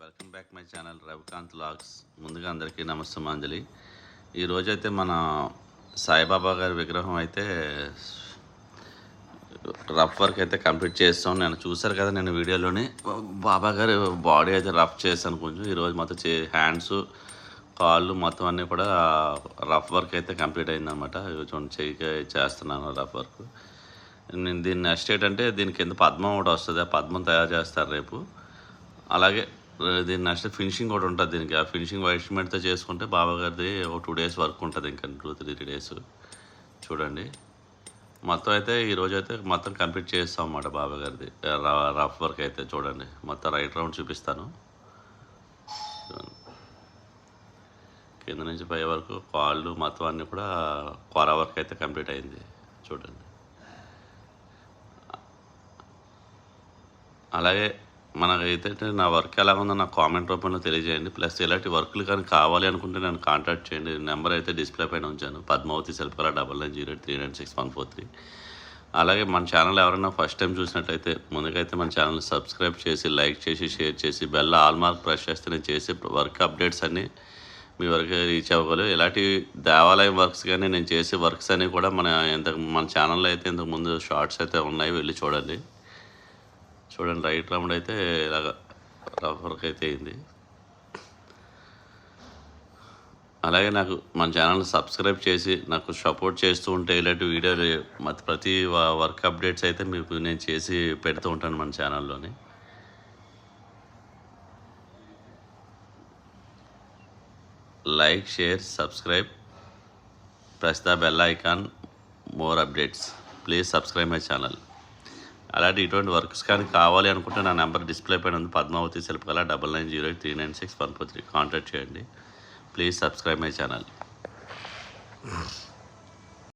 Welcome back my channel Ravikant logs. ముందుగా అందరికీ నమస్తమాంజలి. ఈరోజైతే మన సాయిబాబా గారి విగ్రహం అయితే రఫ్ వర్క్ అయితే కంప్లీట్ చేస్తాం. నేను చూసారు కదా, నేను వీడియోలోనే బాబా గారి బాడీ అయితే రఫ్ చేశాను కొంచెం. ఈరోజు మొత్తం హ్యాండ్స్, కాళ్ళు మొత్తం అన్నీ కూడా రఫ్ వర్క్ అయితే కంప్లీట్ అయిందనమాట. చూడండి, చెయ్యికి చేస్తున్నాను రఫ్ వర్క్. నేను దీన్ని నెక్స్ట్ ఏంటంటే దీని కింద పద్మం ఒకటి వస్తుంది, ఆ పద్మం తయారు చేస్తారు రేపు. అలాగే దీని నెక్స్ట్ ఫినిషింగ్ కూడా ఉంటుంది దీనికి. ఆ ఫినిషింగ్ వైట్ సిమెంట్తో చేసుకుంటే బాబా గారిది ఒక 2 days వర్క్ ఉంటుంది, ఇంకా 2-3 days. చూడండి, మొత్తం అయితే ఈరోజు అయితే మొత్తం కంప్లీట్ చేస్తాం అన్నమాట బాబా గారిది రఫ్ వర్క్ అయితే. చూడండి, మొత్తం రైట్ రౌండ్ చూపిస్తాను. కింద నుంచి పై వరకు కాళ్ళు మొత్తం అన్నీ కూడా కొర వర్క్ అయితే కంప్లీట్ అయింది. చూడండి, అలాగే మనకైతే నా వర్క్ ఎలా ఉందో నాకు కామెంట్ రూపంలో తెలియజేయండి. ప్లస్ ఇలాంటి వర్క్లు కానీ కావాలి అనుకుంటే నన్ను కాంటాక్ట్ చేయండి. నెంబర్ అయితే డిస్ప్లే పైన ఉంచాను, పద్మావతి శిల్పకళ 9908396143. అలాగే మన ఛానల్ ఎవరైనా ఫస్ట్ టైం చూసినట్టయితే ముందుకైతే మన ఛానల్ సబ్స్క్రైబ్ చేసి, లైక్ చేసి, షేర్ చేసి, బెల్ ఆల్ మార్క్ ప్రెస్ చేస్తే నేను చేసే వర్క్ అప్డేట్స్ అన్నీ మీ వరకు రీచ్ అవ్వగలరు. ఇలాంటి దేవాలయం వర్క్స్ కానీ నేను చేసే వర్క్స్ అన్నీ కూడా మన ఛానల్లో అయితే ఇంతకుముందు షార్ట్స్ అయితే ఉన్నాయి, వెళ్ళి చూడండి. చూడండి, రైట్ రౌండ్ అయితే ఇలాగ రఫ్ వర్క్ అయితే అయింది. అలాగే నాకు మన ఛానల్ని సబ్స్క్రైబ్ చేసి నాకు సపోర్ట్ చేస్తూ ఉంటే ఇలాంటి వీడియోలు ప్రతి వర్క్ అప్డేట్స్ అయితే మీకు నేను చేసి పెడుతూ ఉంటాను మన ఛానల్లోని. Like, share, subscribe, press the bell icon, more updates. Please subscribe my channel. అలాంటి ఇటువంటి వర్క్స్ కానీ కావాలి అనుకుంటే నా నెంబర్ డిస్ప్లే పైన ఉంది, పద్మావతి శిల్పకళ 9908396143. కాంటాక్ట్ చేయండి. Please subscribe my channel.